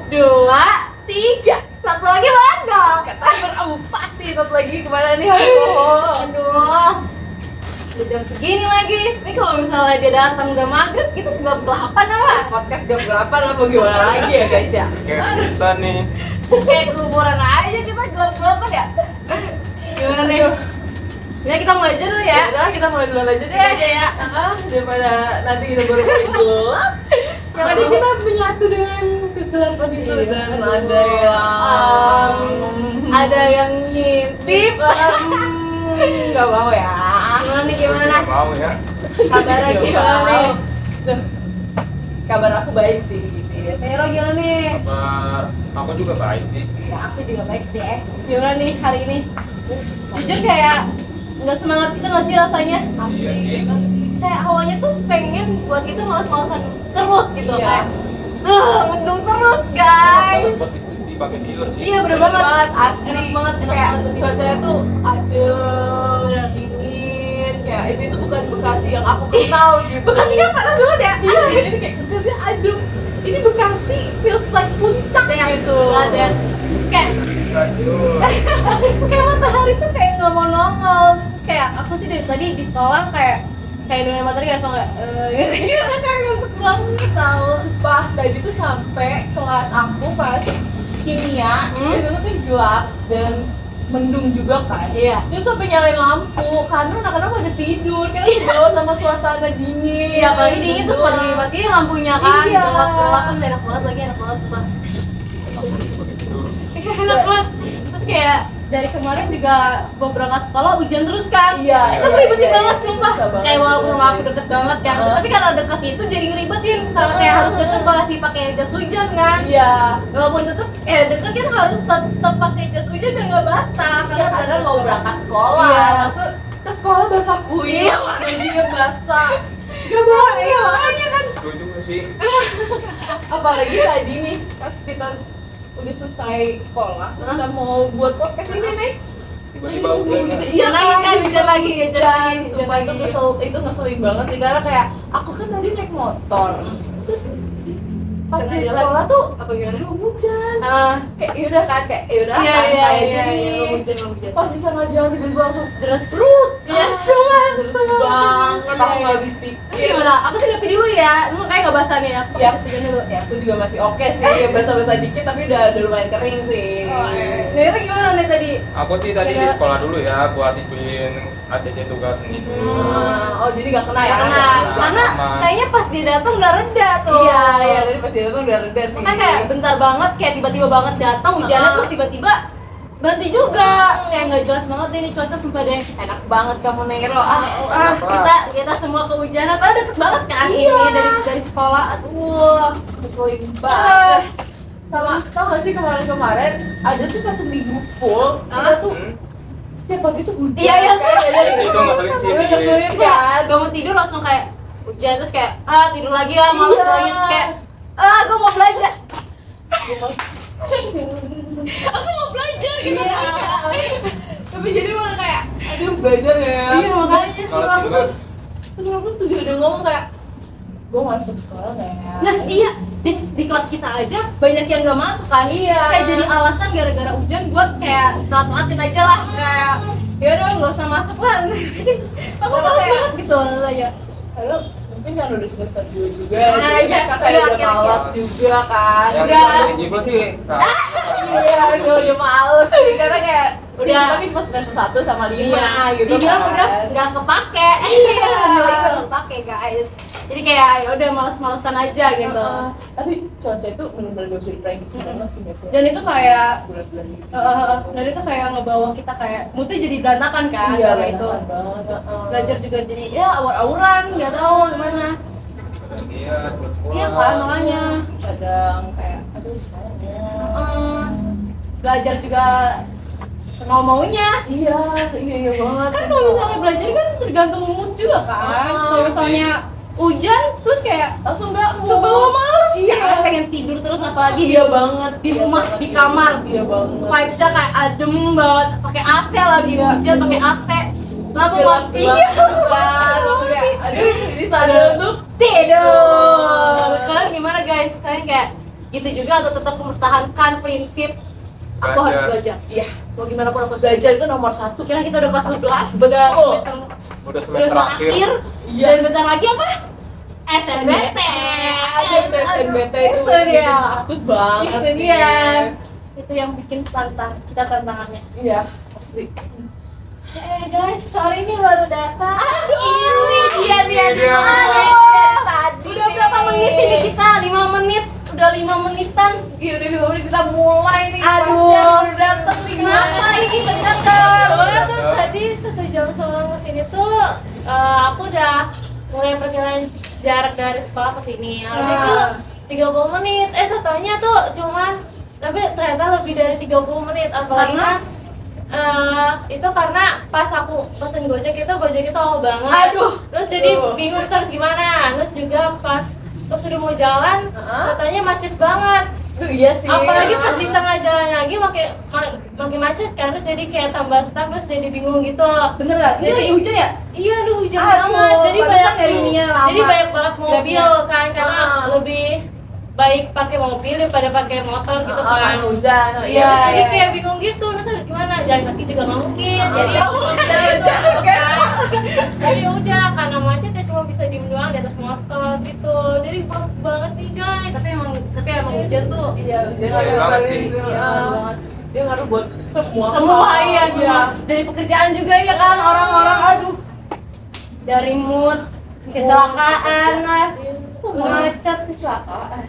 2, 3. Satu lagi mana? Kata berempat nih, satu lagi kemana nih? Aduh. Udah jam segini lagi. Ini kalau misalnya dia datang udah maghrib, kita gelap-gelapan apa? Podcast jam berapa lah, mau gimana lagi ya guys ya? Kayak kita nih. Kayak kuburan aja kita gelap-gelapan ya. Gimana nih? Ya kita mulai aja dulu ya. Udah, kita mulai duluan aja deh. Aja ya. Daripada nanti kita baru mulai gelap. Yang ada kita menyatu dengan kegelapan itu Iya. dan ada yang ngintip. nggak mau ya. Gimana nih gimana? Nggak mau ya. Kabarnya Nggak gimana mau. nih? Duh, kabar aku baik sih gitu ya. Nero gimana nih? Kabar aku juga baik sih. Ya aku juga baik sih ya. Gimana nih hari ini? Jujur kayak nggak semangat gitu nggak sih rasanya? Iya sih. Kayak awalnya tuh pengen buat kita malas-malasan terus gitu Iya. kayak mendung terus guys. Buat dipakai tidur sih. Iya bener banget. Asli Enak banget, enak kayak banget. cuacanya tuh adem dan dingin, kayak ini tuh bukan Bekasi yang aku kenal gitu. Bekasi kan panas banget ya? Iya, ini kayak Bekasi adem. Ini Bekasi feels like puncak gitu. Banget. Kayak Aduh. kayak matahari tuh kayak nggak mau nongol. Terus kayak aku sih dari tadi di sekolah kayak dengan matahari kayak langsung kayak gitu. Kayak ngantuk banget tau. Sumpah, tadi tuh sampai kelas aku pas kimia itu tuh kan gelap dan mendung juga kan. Iya. Itu sampai nyalain lampu karena anak-anak pada tidur karena dibawa sama suasana dingin. Iya, apalagi dingin terus pada dimatiin lampunya kan. Iya. Gelap-gelap kan enak banget lagi, enak banget sumpah. Pakai tidur. Enak banget. Terus kayak dari kemarin juga mau berangkat sekolah hujan terus kan. Iya, Itu iya, ngeribetin iya, banget iya. sumpah. Bisa banget Kayak sih, walaupun rumah aku asli. deket banget kan. Heeh. Tapi karena deket itu jadi ngeribetin. Karena kayak harus tetep masih pakai jas hujan kan. Iya. Walaupun tetep deket kan harus tetep pakai jas hujan biar nggak basah. Karena kadang mau berangkat sekolah. Iya. Maksud ke sekolah basah kuyup, Iya, bajunya basah. Gak bahaya makanya kan. Setuju nggak sih? Apalagi tadi nih pas kita udah selesai sekolah terus kita mau buat podcast ini nih. Tiba-tiba hujan. Hujan lagi kan, hujan lagi. Hujan, sumpah itu ngeselin banget sih karena kayak aku kan tadi naik motor terus pas Tengah di jalan. sekolah tuh Apa gimana? aduh hujan kayak yaudah kan kayak yaudah Iya, santai iya, aja iya, nih. iya, hujan. Pas di tengah jalan tiba-tiba langsung Terus Rut, ya semua terus banget aku nggak habis pikir. Gimana? Aku sih nepi dulu ya, lu kayak nggak basah nih ya, aku Ya. pakai jas hujan dulu. Ya aku juga masih oke sih, ya basah-basah dikit tapi udah lumayan kering sih. Nera gimana nih tadi? Aku sih tadi di sekolah dulu ya buat ikutin ACC tugas seni itu. Oh jadi nggak kena ya? Karena kayaknya pas dia datang udah reda tuh. Iya, iya tadi pas dia tuh udah reda sih. Kan kayak bentar banget, kayak tiba-tiba banget datang hujannya terus tiba-tiba berhenti juga. Kayak nggak jelas banget ini cuaca sumpah deh. Enak banget kamu Nero. Kita semua kehujanan, padahal deket banget kan Iya. ini dari sekolah. Aduh. Ngeselin banget. Sama tau gak sih kemarin-kemarin ada tuh 1 minggu full kita tuh setiap pagi tuh hujan. Iya, iya, Iya, itu ngeselin sih. Ngeselin kan? Bangun tidur langsung kayak hujan terus kayak tidur lagi ya, males Iya. lagi kayak gue mau belajar. Aku mau belajar gitu. Iya. Tapi jadi malah kayak aduh belajar ya. Iya, makanya. Kalau sih kan Terus aku tuh juga udah ngomong kayak gue masuk sekolah nggak ya? Nah iya, di kelas kita aja banyak yang nggak masuk kan. Iya. Kayak jadi alasan gara-gara hujan buat kayak telat-telatin aja lah. Kayak yaudah nggak usah masuk lah. Aku Karena malas kayak- banget gitu rasanya. Lalu mungkin kan udah semester 2 juga, Nah, jadi iya. kakak Udah udah akhir-akhir. malas juga kan. yang Udah. eligible sih. Kak. Iya, udah males sih karena kayak Udah. tapi cuma semester 1 sama 5 gitu dibilang kan. udah nggak kepake. Iya. Nilai udah nggak kepake guys. Jadi kayak ya udah malas-malesan aja gitu. Tapi cuaca itu benar-benar gak bisa diprediksi banget sih guys. Dan itu kayak bulan-bulan gitu. dan itu kayak ngebawa kita kayak moodnya jadi berantakan kan Iya, karena itu. berantakan banget. Belajar juga jadi ya awur-awuran, nggak tahu gimana. Iya, buat sekolah. Iya kan makanya. Kadang kayak aduh sekarang ya. Belajar juga semau maunya. Iya banget. Kan kalau misalnya belajar kan tergantung mood juga kan. Kalau misalnya hujan terus kayak langsung nggak ke bawah males Iya. kan, pengen tidur terus apalagi Iya banget di rumah, di kamar. Iya banget. Vibes-nya kayak adem banget, pakai AC lagi Iya. hujan pakai AC. Lampu Gelap-gelap mati. Iya. kan. Terus kayak aduh ini sadar tuh Tidur. Kalian gimana guys? Kalian kayak gitu juga atau tetap mempertahankan prinsip aku harus belajar? Iya, Mau gimana pun aku harus belajar itu nomor 1. Kira kita udah kelas 12, udah Betul. semester Udah semester akhir. Iya. dan bentar lagi apa? SNBT. Ada SNBT itu Itu dia. bikin takut banget Itu sih. dia. Itu yang bikin kita tantangannya. Iya, asli. Guys, sorry nih baru datang. Ini Dia Dia. tadi. udah berapa menit ini kita? 5 menit. Udah 5 menitan. Iya, udah 5 menit kita mulai nih. Aduh. Pasien baru datang nih. Kenapa ini kita datang? Soalnya tuh tadi 1 jam sebelum kesini tuh aku udah mulai perkiraan jarak dari sekolah ke sini. Harusnya tuh 30 menit. Totalnya tuh cuman tapi ternyata lebih dari 30 menit. Apalagi Karena? kan itu karena pas aku pesen Gojek itu lama banget. Aduh. Terus jadi Tuh. bingung terus gimana. Terus juga pas udah mau jalan, katanya macet banget. Duh, iya sih. Apalagi pas di tengah jalan lagi makin macet kan, terus jadi kayak tambah stuck, terus jadi bingung gitu. Bener nggak? Ini Jadi- lagi hujan ya? Iya, aduh hujan Aduh, banget. Jadi pantesan banyak dari ininya lama. Jadi banyak banget mobil Grabnya. kan, karena lebih baik pakai mobil daripada pakai motor gitu kan. Kan hujan. Iya, Terus jadi iya. kayak bingung gitu, terus harus gimana? Jalan kaki juga nggak mungkin. Jadi Jauh, aku jalan kan. Jadi udah karena macet ya cuma bisa diem doang di atas motor gitu. Jadi banget banget nih guys. Tapi emang hujan tuh. Iya, hujan Iya agak banget sekali. sih. Iya. Dia ngaruh buat semua. Semua iya semua. Iya. Dari pekerjaan juga ya kan orang-orang aduh. Dari mood kecelakaan lah. Macet Kecelakaan.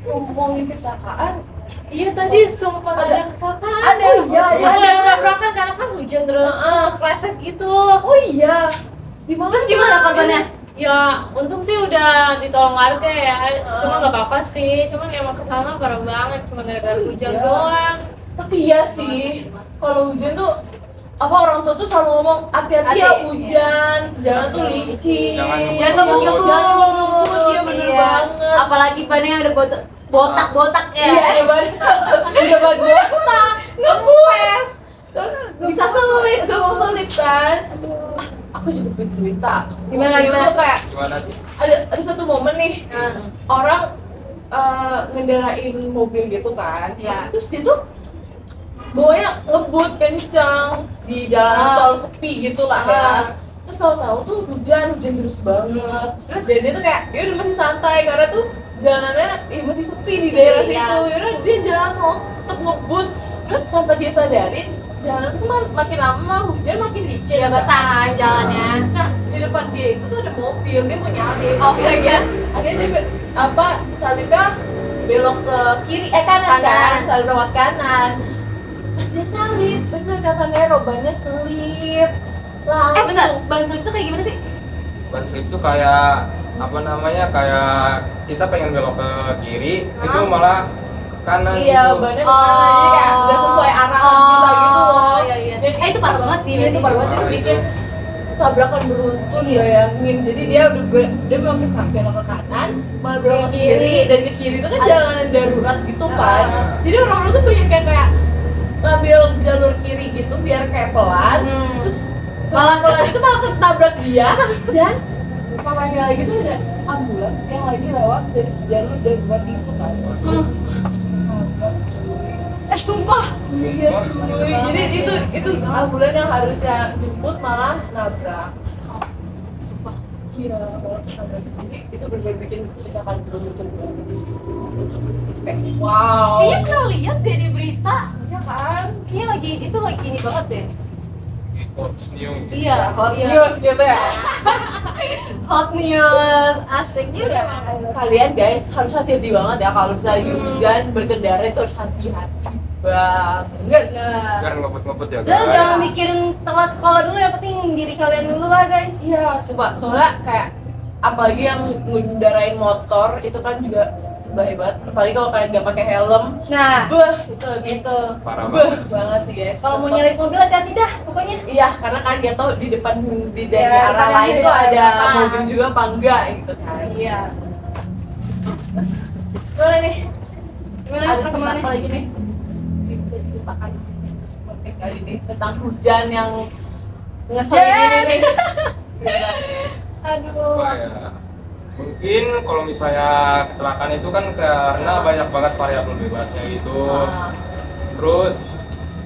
Ngomongin kecelakaan. Iya tadi sumpah ada kecelakaan. Ada, iya, Ada tabrakan karena kan hujan terus kepleset gitu. Oh iya. Terus gimana kabarnya? Ya untung sih udah ditolong warga ya. Cuma nggak apa-apa sih. Cuma emang kesalahan parah banget. Cuma gara-gara hujan Iya. doang. Tapi iya sih. Kalau hujan tuh apa orang tua tuh selalu ngomong hati-hati ya Hati. hujan, jangan tuh licin. Jangan Jangan ngebut-ngebut. Jangan ngebut, iya bener banget. Apalagi bannya udah botak-botak ya. Iya, udah ban botak, ngepes. Terus bisa selip, gak mau selip kan? Aku juga pengen cerita. Gimana, Waktu gimana? itu kayak Gimana sih? ada satu momen nih, orang ngendarain mobil gitu kan. Iya. Terus dia tuh bawanya ngebut kencang di jalan tol sepi gitu lah ya. Terus tahu-tahu tuh hujan terus banget. Terus dan dia tuh kayak dia udah masih santai karena tuh jalanannya masih sepi di daerah Iya. situ. Yaudah dia jalan kok tetap ngebut. Terus sampai dia sadarin jalan tuh makin lama hujan makin licin. Ya basah jalannya. Nah di depan dia itu tuh ada mobil, dia mau nyalip. Oh, iya. Ada salibnya belok ke kiri, kanan kan, salib lewat kanan. Pas dia salib, bener kata Nero, bannya selip. Langsung. Bentar, ban slip tuh kayak gimana sih? Ban slip tuh kayak apa namanya? Kayak kita pengen belok ke kiri, itu malah kanan Iya, gitu. bannya ke kanan, jadi kayak nggak sesuai arah kita gitu loh. Iya, iya. Dan Itu parah banget sih. Iya, itu parah banget, itu bikin tabrakan beruntun bayangin. Jadi dia belok ke belok ke kanan, malah belok ke kiri, dan ke kiri itu kan jalanan darurat gitu kan. Jadi orang-orang tuh banyak yang kayak ngambil jalur kiri gitu biar kayak pelan, terus malah pelan itu malah ketabrak dia. Dan parahnya lagi tuh ada ambulans yang lagi lewat dari jalur darurat itu kan. Sumpah. Iya cuy, jadi itu ambulan yang harusnya jemput malah nabrak. Sumpah. Iya, malah ketabrak. Jadi itu benar-benar bikin misalkan beruntun banget sih. Kayak wow. Kayaknya pernah lihat deh di berita. Iya kan? Kayaknya itu lagi ini banget deh. Hot news. Iya, Hot iya. news gitu ya. Hot news, asik juga. Kalian guys harus hati-hati banget ya kalau misalnya lagi hujan berkendara itu harus hati-hati banget. Nah, Jangan ngebut-ngebut ya dan guys. jangan mikirin telat sekolah dulu, yang penting diri kalian dulu lah guys. Iya, soalnya kayak apalagi yang ngendarain motor itu kan juga bahaya banget. Apalagi kalau kalian nggak pakai helm, Nah, itu gitu. Parah Banget sih guys. kalau mau nyalip mobil hati-hati dah pokoknya. Iya, karena kan dia tahu di depan dari Ya, arah depannya lain ada tuh ada apa. mobil juga apa enggak gitu kan. Iya. Gimana nih? Gimana Ada cerita perkembangannya? apa lagi nih? Yang bisa diceritakan podcast kali ini tentang hujan yang ngeselin ini nih. Aduh. Apa ya? Mungkin kalau misalnya kecelakaan itu kan karena banyak banget variabel bebasnya gitu. Terus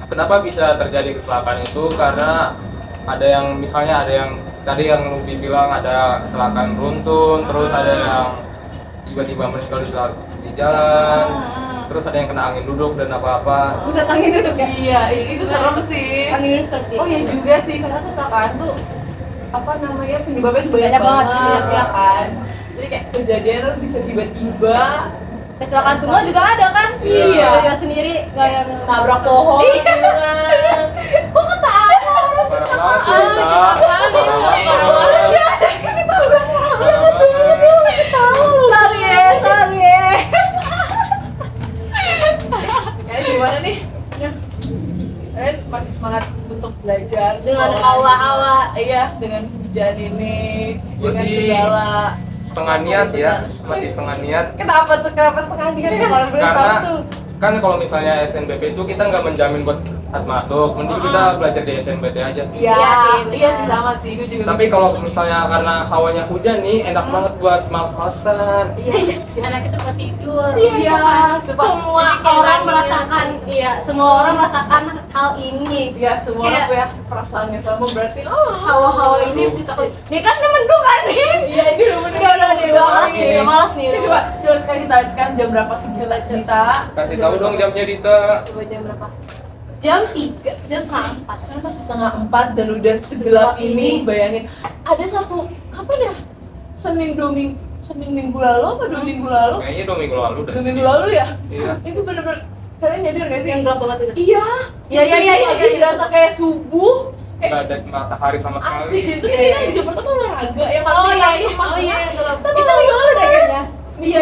kenapa bisa terjadi kecelakaan itu karena ada yang misalnya ada yang tadi yang Lubi bilang ada kecelakaan beruntun, terus ada yang tiba-tiba meninggal di jalan, terus ada yang kena angin duduk dan apa-apa. Buset, angin duduk ya? Iya, itu serem sih. Angin duduk serem sih. Oh iya juga sih, karena kecelakaan tuh apa namanya penyebabnya tuh banyak Banyak banget, banget iya. ya kan. Jadi kayak kejadian tuh bisa tiba-tiba Kecelakaan tunggal juga ada kan? Iya. Dia sendiri nggak yang nabrak pohon gitu kan. Kok ketawa? Parah banget sih, Kak. Parah banget. Sorry ya. Kayak gimana nih? Kalian masih semangat untuk belajar Dengan sekolah? hawa-hawa. Iya, dengan hujan ini, Gua dengan sih segala setengah niat ya, masih setengah niat. Kenapa tuh? Kenapa setengah niat? Kalau boleh tahu Karena tuh. kan kalau misalnya SNBP itu kita nggak menjamin buat masuk, mending kita belajar di SNBT aja. Iya, Iya sih, iya benar. sih sama sih, gue juga. Tapi kalau misalnya karena hawanya hujan nih, enak banget buat males-malesan. iya, anak itu buat tidur. iya, Semua orang merasakan, semua orang merasakan hal ini. Iya, semua orang Kayak- punya perasaan yang sama berarti. Oh, Hawa-hawa ini cocok. Dia kan udah mendung kan nih. iya ini Udah malas nih, udah malas nih. Coba sekarang kita lihat sekarang jam berapa sih cerita? Kasih tahu dong jamnya Dita. Coba jam berapa? Jam 3, jam setengah 4. Sekarang masih setengah 4 dan udah segelap ini. Bayangin, ada satu kapan ya? Senin minggu lalu apa 2 minggu lalu? Kayaknya 2 minggu lalu dah. 2 minggu lalu ya? Iya. Itu bener-bener kalian nyadar gak sih? Yang gelap banget itu. Iya. Iya. Berasa kayak subuh. Nggak Kayak ada matahari sama asik sekali. dan itu Iya, kita iya. jam pertama olahraga yang Oh, iya, iya. oh iya gelap. tapi Itu minggu lalu deh kayaknya. Iya.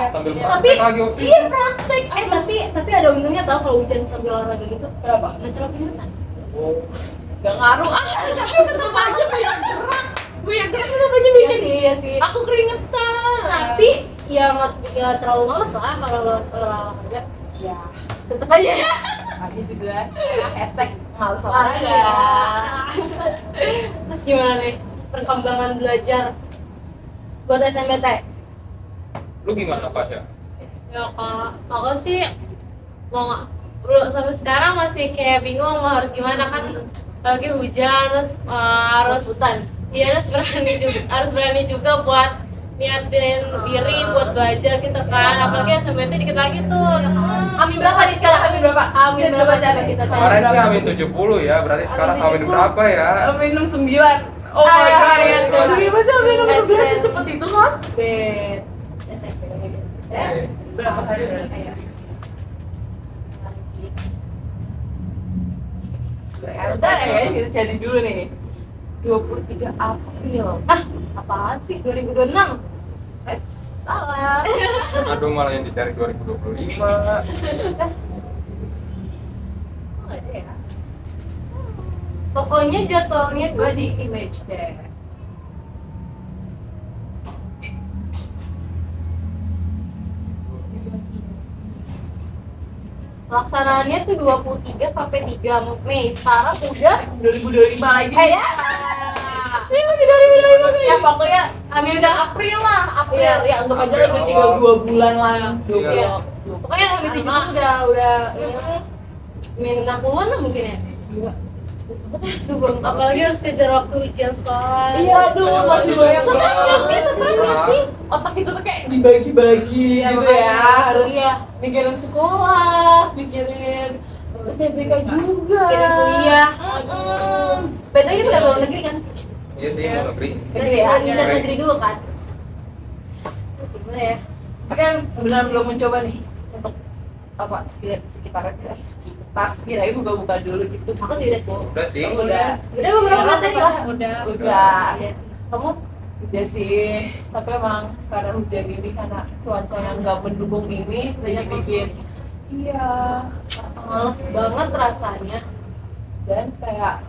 Sambil Tapi praktek lagi. Iya praktek. tapi ada untungnya tau kalau hujan sambil olahraga gitu. Kenapa? Nggak terlalu keringetan. Oh. Gak ngaruh tapi tetap aja banyak gerak tetap aja Iya bikin sih, iya sih. aku keringetan. Tapi ya nggak terlalu males lah kalau olahraga. Ya Tetep aja ya. pagi sih sudah hashtag males Olahraga. olahraga. Terus gimana nih perkembangan belajar buat SMBT? Lu gimana Fasya? Ya kalau sih belum sampai sekarang masih kayak bingung mau harus gimana kan lagi hujan terus harus Hutan. iya harus berani juga buat niatin diri buat belajar gitu kan apalagi SMBT dikit lagi tuh. Amin berapa nih sekarang? Amin berapa? Amin Coba berapa? cari. Kita cari. Kemarin sih berapa? Amin 70 ya, berarti sekarang Amin Amin 70. berapa ya? Amin 69. Oh my Iya, god. iya, coba. Jadi masa Amin 69 secepat itu kan? Bet SMP. Ya. Berapa hari berarti? Bentar ya, kita cari dulu nih. 23 April. Apaan sih 2026? Salah. Aduh malah yang dicari 2025. Pokoknya jadwalnya Gue di image deh. pelaksanaannya tuh 23 sampai 3 Mei. Sekarang udah 2025 lagi. ya. Ini masih 2025 Ya pokoknya Amin udah April lah, April. Iya. Ya anggap aja April udah tinggal awal. 2 bulan lah. 2 Iya. bulan. pokoknya Amin 7 udah min 60-an lah mungkin ya. Aduh, apalagi harus kejar waktu ujian sekolah. Iya, aduh masih banyak Stres nggak sih? Stres nggak sih? Otak itu tuh kayak dibagi-bagi Iya, gitu makanya. ya. Harus Iya. mikirin sekolah, mikirin UTBK juga. Mikirin kuliah. Mm-mm. Betul kita udah luar negeri kan? Iya sih, luar negeri. Negeri ya. Ngincar negeri dulu kan? Gimana ya? Tapi kan benar belum mencoba nih untuk apa sekitar sekiranya buka-buka dulu gitu. Aku sih udah sih. Udah sih. Udah beberapa materi lah. Udah. Kamu? Udah sih, tapi emang karena hujan ini karena cuaca yang nggak mendukung ini jadi bikin iya Males banget rasanya. dan kayak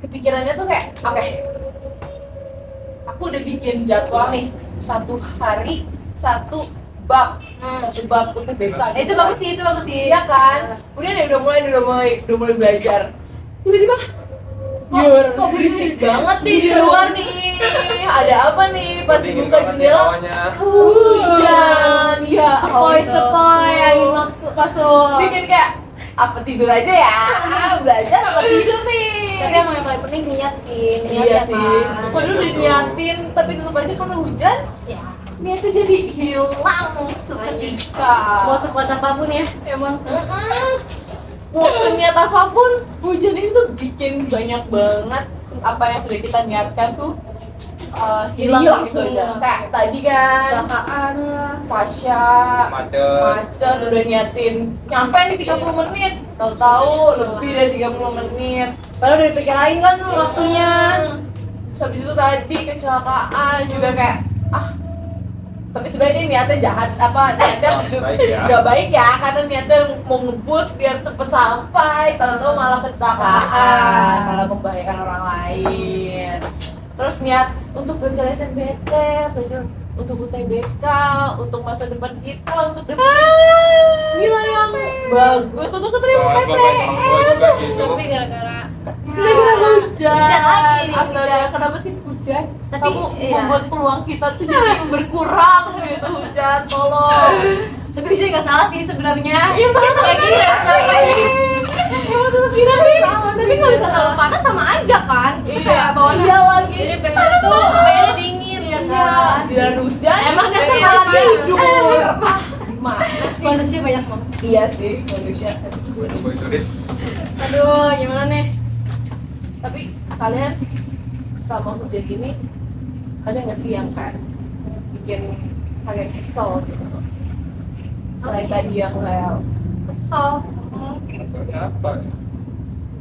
kepikirannya tuh kayak oke, aku udah bikin jadwal nih 1 hari 1 bab 1 bab UTBK Itu bagus sih, itu bagus sih. iya kan udah deh udah mulai belajar tiba-tiba kok berisik banget nih di luar nih, ada apa nih? Pas dibuka jendela hujan, ya Sepoi angin masuk. bikin kayak apa tidur aja ya, belajar apa tidur nih. Tapi emang yang paling penting niat sih, niat Iya ya sih, kan? waduh udah niatin tapi tetap aja karena hujan, Ya, niatnya jadi hilang seketika. mau sekuat apapun ya, emang. Mau seniat apapun, hujan ini tuh bikin banyak banget apa yang sudah kita niatkan tuh hilang gitu semua. aja. Kayak tadi kan, Kecelakaan. Fasya macet. udah niatin nyampe nih 30 menit, tahu-tahu lebih dari 30 menit. Padahal udah dipikir lain kan waktunya. Terus habis itu tadi kecelakaan juga kayak tapi sebenarnya ini niatnya jahat, niatnya Baik ya. nggak baik ya, karena niatnya mau ngebut biar cepet sampai, tahu-tahu malah kecelakaan, malah membahayakan orang lain. Terus niat untuk belajar SNBT, belajar untuk UTBK, untuk masa depan kita, untuk depan nilai yang bagus, untuk keterima Baik, baik, orang tua juga gitu. Tapi gara-gara Gara-gara hujan. Hujan lagi nih, Astaga, hujan. kenapa sih hujan? Tapi, Kamu iya. membuat peluang kita tuh jadi berkurang gitu, hujan, tolong. Tapi hujan nggak salah sih sebenarnya. Iya, salah lagi tapi kalau bisa terlalu panas sama aja kan. Itu kayak bawah iya lagi. jadi pengen tuh pengennya dingin Iya kan. kan? Dan hujan. Emang dasar pengen malah tidur. tidur. Gimana sih? Manusia banyak banget. Iya sih, manusia. Waduh, itu deh. Aduh, gimana nih? Tapi kalian selama hujan ini ada nggak sih yang kayak bikin kalian kesel gitu? Selain tadi yang kayak Kesel. Masalahnya apa ya?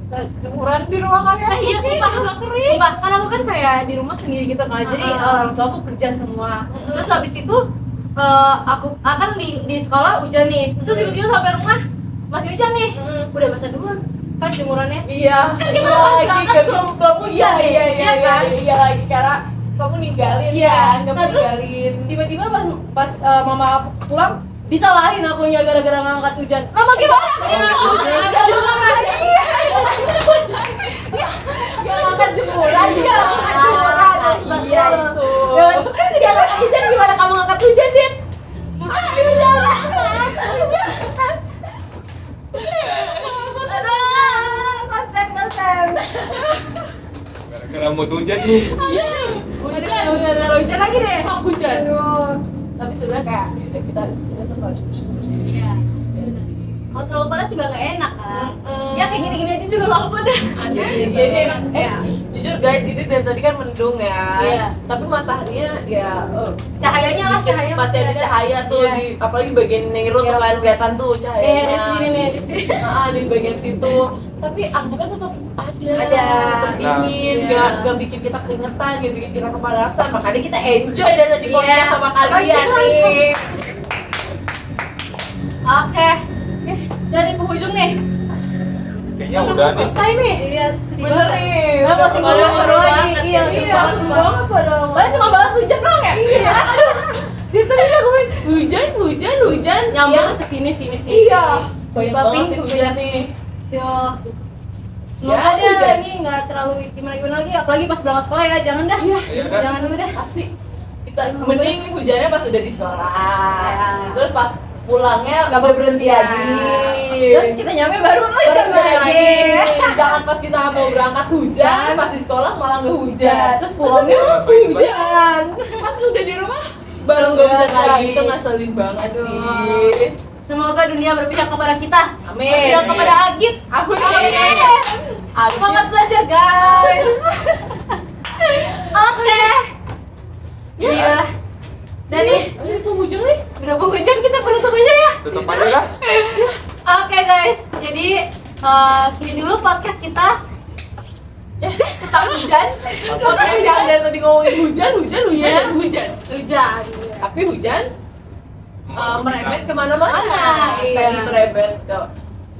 misalnya jemuran di rumah kalian. Iya, sumpah nggak kering. Sumpah, kan aku kan kayak di rumah sendiri gitu kan. Jadi orang tua aku kerja semua. Terus habis itu aku akan di sekolah hujan nih. Terus tiba-tiba sampai rumah masih hujan nih. Udah basah duluan kan jemurannya. Iya, Kan kita pas berangkat nggak belum bisa. belum hujan nih. Iya Iya kan? iya lagi karena kamu ninggalin Iya. kan, nggak Nah, terus ninggalin. tiba-tiba pas mama aku pulang disalahin akunya gara-gara ngangkat hujan. Mama gimana? Aku Yang angkat jemuran Iya, juga. angkat jemuran. Iya itu. Ya, kan Dia angkat hujan gimana kamu angkat hujan, Dit? Aduh, konsep. Gara-gara mood hujan nih. Udah hujan lagi deh. Hujan. Aduh. Tapi sebenarnya kayak ya kita tuh harus bersih-bersih. Iya. Hujan sih. Kalau terlalu panas juga nggak enak kan. Ya kayak gini-gini aja juga nggak apa-apa deh. Ini enak. Jujur guys, ini dari tadi kan mendung ya. Iya. Tapi mataharinya ya Cahayanya lah, cahaya masih ada cahaya tuh Iya. di apalagi bagian Nero tuh Iya. kan kelihatan tuh cahayanya. Nih di sini nih di sini. Di bagian situ. Tapi anginnya tetap ada. Ada. Tetap dingin, Iya. nggak bikin kita keringetan, nggak bikin kita kepanasan. Makanya kita enjoy dan tadi Iya. podcast sama kalian Enjoy. nih. Oke. Dari penghujung nih. Kayaknya udah nih. Selesai nih. Iya, sedih Bener banget. nih. Nah, masih Padahal ngobrol lagi. banget Iya, ya. seru Iya, banget seru cuma. banget padahal. Padahal cuma bahas hujan doang ya? Iya. Dia tadi udah ngomongin hujan. Nyambung Ya. ke sini sini sini. Iya. Banyak Babing banget nih hujan. hujan nih. Yo. Semoga Ya, dia hujan. ini nggak terlalu gimana lagi, apalagi pas berangkat sekolah ya, jangan dah. Iya dah. Jangan dulu dah. Asli. Kita mending hujannya pas udah di sekolah. Ya. Terus pas pulangnya Nggak udah berhenti Ya. lagi. Terus kita nyampe baru hujan Berhenti lagi. Jangan pas kita mau berangkat hujan, Jangan. pas di sekolah malah nggak hujan. Hujan. Terus pulangnya Hujan. hujan. Pas udah di rumah baru nggak hujan Hujan lagi. lagi. Itu ngeselin banget Aduh. sih. Semoga dunia berpihak kepada kita. Amin. Berpihak kepada Agit. Amin. Amin. Semangat belajar guys. Oke. Iya. Dan nih, Ini penghujung nih. berapa hujan kita penutup aja ya. Tutup aja lah. Oke guys, jadi segini dulu podcast kita. Tentang hujan. Podcast yang dari tadi ngomongin hujan Iya. dan hujan. Hujan. Tapi hujan merembet kemana-mana. Iya. Tadi merembet ke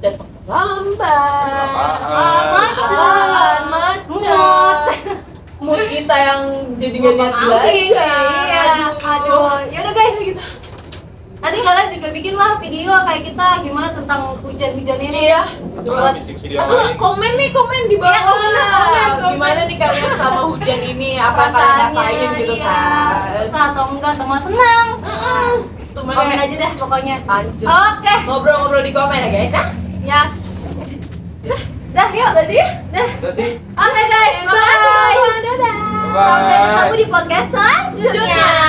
datang lambat, Macet. macet, mood kita yang jadi gak niat belajar. Iya. Aduh. Yaudah guys. Nanti kalian juga bikin lah video kayak kita gimana tentang hujan-hujan ini. Iya, Atau bikin video atau lagi. komen di bawah. Iya, komen. komen. Gimana nih kalian sama hujan ini? Apa kalian Perasaannya, rasain gitu iya. kan? Susah atau enggak atau malah senang. Tuh Komen aja deh pokoknya. Lanjut. Oke. Ngobrol-ngobrol di komen ya guys. Ya? Yes. Dah yuk aja ya. Dah. Udah sih. Oke guys, Terima kasih bye. teman-teman. Dadah. Sampai Bye. ketemu di podcast selanjutnya.